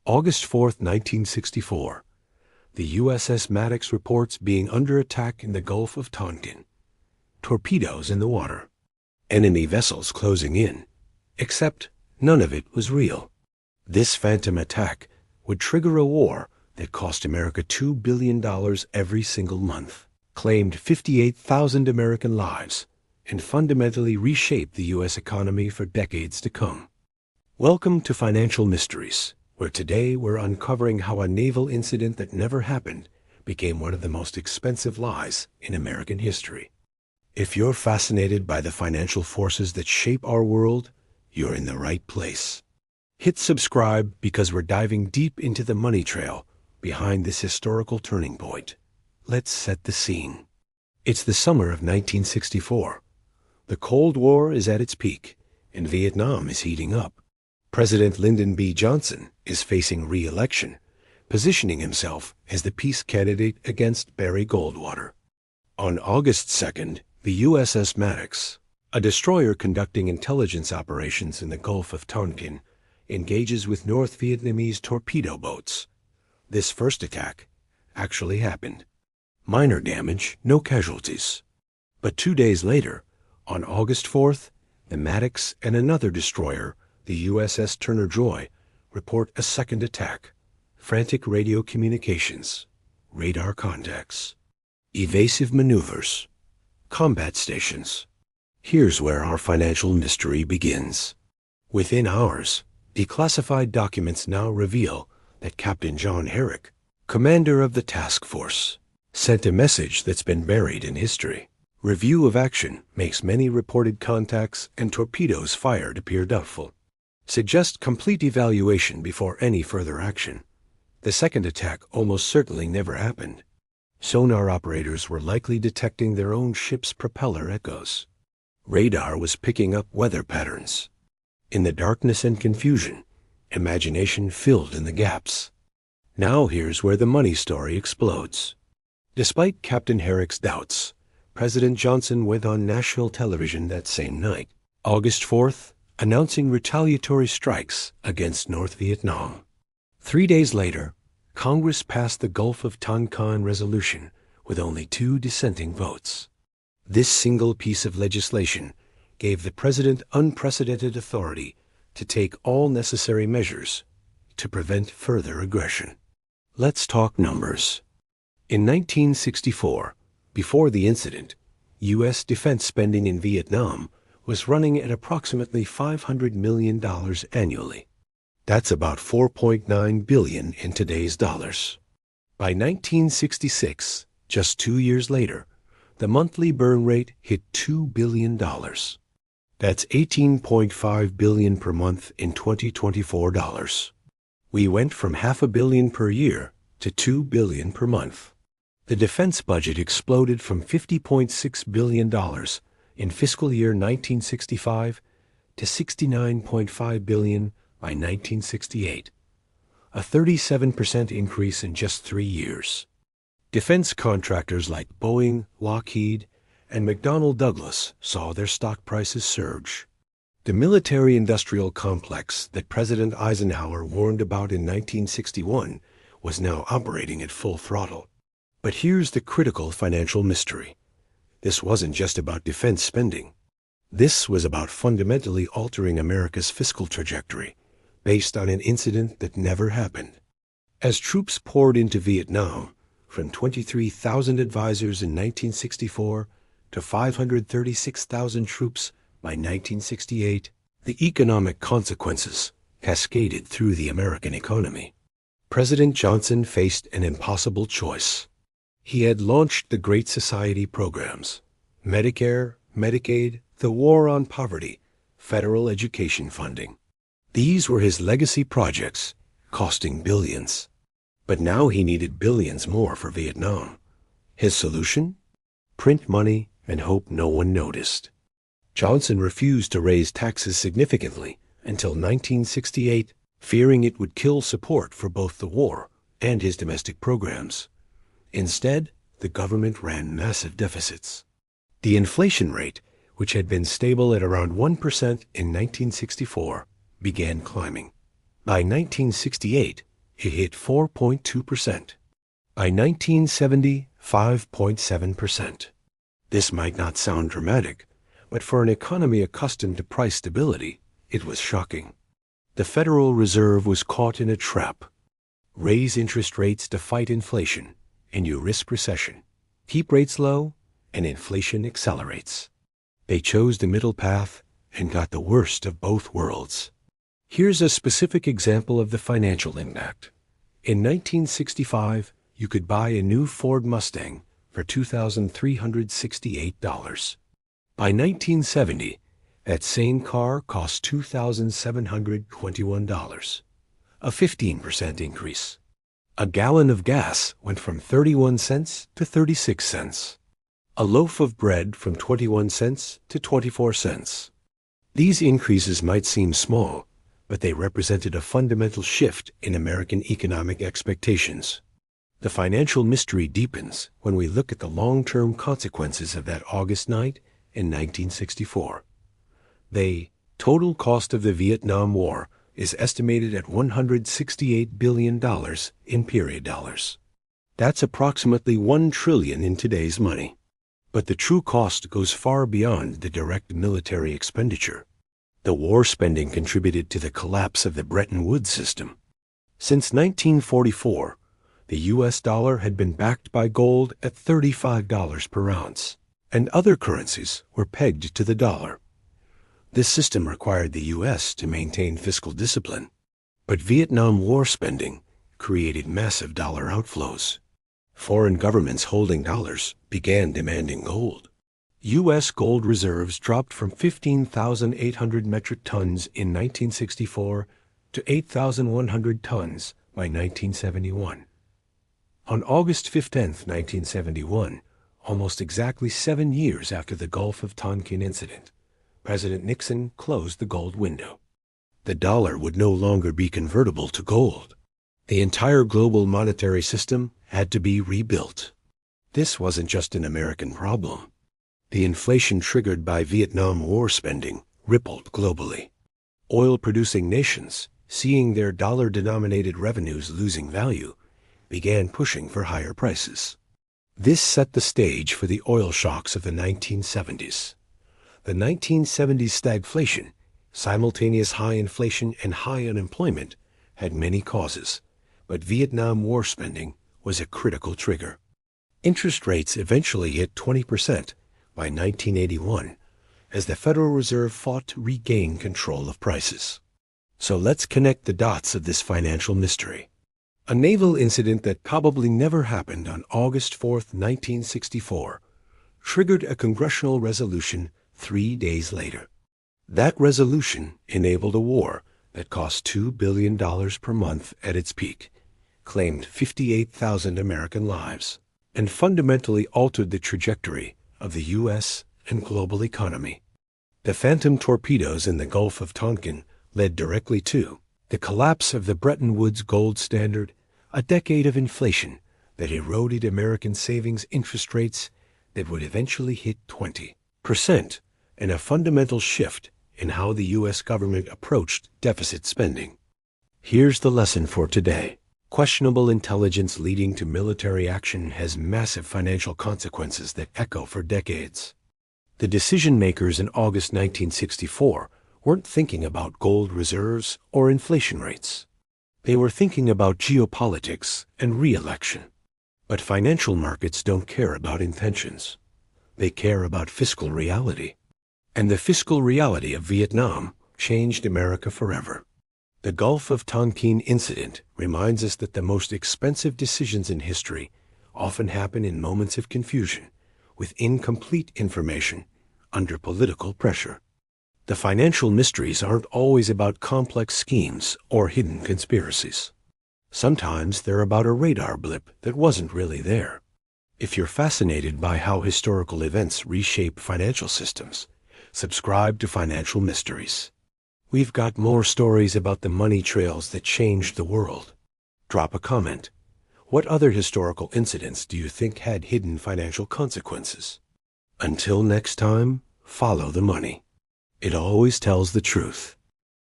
August 4, 1964. The USS Maddox reports being under attack in the Gulf of Tonkin. Torpedoes in the water. Enemy vessels closing in. Except none of it was real. This phantom attack would trigger a war that cost America $2 billion every single month, claimed 58,000 American lives, and fundamentally reshaped the U.S. economy for decades to come. Welcome to Financial Mysteries, where today we're uncovering how a naval incident that never happened became one of the most expensive lies in American history. If you're fascinated by the financial forces that shape our world, you're in the right place. Hit subscribe because we're diving deep into the money trail behind this historical turning point. Let's set the scene. It's the summer of 1964. The Cold War is at its peak, and Vietnam is heating up. President Lyndon B. Johnson is facing re-election, positioning himself as the peace candidate against Barry Goldwater. On August 2nd, the USS Maddox, a destroyer conducting intelligence operations in the Gulf of Tonkin, engages with North Vietnamese torpedo boats. This first attack actually happened. Minor damage, no casualties. But 2 days later, on August 4th, the Maddox and another destroyer, the USS Turner Joy, report a second attack. Frantic radio communications, radar contacts, evasive maneuvers, combat stations. Here's where our financial mystery begins. Within hours, declassified documents now reveal that Captain John Herrick, commander of the task force, sent a message that's been buried in history. Review of action makes many reported contacts and torpedoes fired appear doubtful. Suggest complete evaluation before any further action. The second attack almost certainly never happened. Sonar operators were likely detecting their own ship's propeller echoes. Radar was picking up weather patterns. In the darkness and confusion, imagination filled in the gaps. Now here's where the money story explodes. Despite Captain Herrick's doubts, President Johnson went on national television that same night, August 4th, announcing retaliatory strikes against North Vietnam. 3 days later, Congress passed the Gulf of Tonkin resolution with only 2 dissenting votes. This single piece of legislation gave the president unprecedented authority to take all necessary measures to prevent further aggression. Let's talk numbers. In 1964, before the incident, U.S. defense spending in Vietnam was running at approximately $500 million annually. That's about $4.9 billion in today's dollars. By 1966, just 2 years later, the monthly burn rate hit $2 billion. That's $18.5 billion per month in 2024 dollars. We went from $500 million per year to $2 billion per month. The defense budget exploded from $50.6 billion in fiscal year 1965 to $69.5 billion by 1968, a 37% increase in just 3 years. Defense contractors like Boeing, Lockheed, and McDonnell Douglas saw their stock prices surge. The military-industrial complex that President Eisenhower warned about in 1961 was now operating at full throttle. But here's the critical financial mystery. This wasn't just about defense spending. This was about fundamentally altering America's fiscal trajectory based on an incident that never happened. As troops poured into Vietnam, from 23,000 advisors in 1964 to 536,000 troops by 1968, the economic consequences cascaded through the American economy. President Johnson faced an impossible choice. He had launched the Great Society programs, Medicare, Medicaid, the War on Poverty, federal education funding. These were his legacy projects, costing billions. But now he needed billions more for Vietnam. His solution? Print money and hope no one noticed. Johnson refused to raise taxes significantly until 1968, fearing it would kill support for both the war and his domestic programs. Instead, the government ran massive deficits. The inflation rate, which had been stable at around 1% in 1964, began climbing. By 1968, it hit 4.2%. By 1970, 5.7%. This might not sound dramatic, but for an economy accustomed to price stability, it was shocking. The Federal Reserve was caught in a trap. Raise interest rates to fight inflation, and you risk recession. Keep rates low, and inflation accelerates. They chose the middle path and got the worst of both worlds. Here's a specific example of the financial impact. In 1965, you could buy a new Ford Mustang for $2,368. By 1970, that same car cost $2,721, a 15% increase. A gallon of gas went from 31 cents to 36 cents. A loaf of bread from 21 cents to 24 cents. These increases might seem small, but they represented a fundamental shift in American economic expectations. The financial mystery deepens when we look at the long-term consequences of that August night in 1964. The total cost of the Vietnam War is estimated at $168 billion in period dollars. That's approximately $1 trillion in today's money. But the true cost goes far beyond the direct military expenditure. The war spending contributed to the collapse of the Bretton Woods system. Since 1944, the U.S. dollar had been backed by gold at $35 per ounce, and other currencies were pegged to the dollar. This system required the U.S. to maintain fiscal discipline, but Vietnam War spending created massive dollar outflows. Foreign governments holding dollars began demanding gold. U.S. gold reserves dropped from 15,800 metric tons in 1964 to 8,100 tons by 1971. On August 15, 1971, almost exactly 7 years after the Gulf of Tonkin incident, President Nixon closed the gold window. The dollar would no longer be convertible to gold. The entire global monetary system had to be rebuilt. This wasn't just an American problem. The inflation triggered by Vietnam War spending rippled globally. Oil-producing nations, seeing their dollar-denominated revenues losing value, began pushing for higher prices. This set the stage for the oil shocks of the 1970s. The 1970s stagflation, simultaneous high inflation and high unemployment, had many causes, but Vietnam War spending was a critical trigger. Interest rates eventually hit 20% by 1981 as the Federal Reserve fought to regain control of prices. So let's connect the dots of this financial mystery. A naval incident that probably never happened on August 4, 1964, triggered a congressional resolution 3 days later. That resolution enabled a war that cost $2 billion per month at its peak, claimed 58,000 American lives, and fundamentally altered the trajectory of the U.S. and global economy. The phantom torpedoes in the Gulf of Tonkin led directly to the collapse of the Bretton Woods gold standard, a decade of inflation that eroded American savings interest rates that would eventually hit 20%, and a fundamental shift in how the U.S. government approached deficit spending. Here's the lesson for today. Questionable intelligence leading to military action has massive financial consequences that echo for decades. The decision-makers in August 1964 weren't thinking about gold reserves or inflation rates. They were thinking about geopolitics and re-election. But financial markets don't care about intentions. They care about fiscal reality. And the fiscal reality of Vietnam changed America forever. The Gulf of Tonkin incident reminds us that the most expensive decisions in history often happen in moments of confusion, with incomplete information, under political pressure. The financial mysteries aren't always about complex schemes or hidden conspiracies. Sometimes they're about a radar blip that wasn't really there. If you're fascinated by how historical events reshape financial systems, subscribe to Financial Mysteries. We've got more stories about the money trails that changed the world. Drop a comment. What other historical incidents do you think had hidden financial consequences? Until next time, follow the money. It always tells the truth.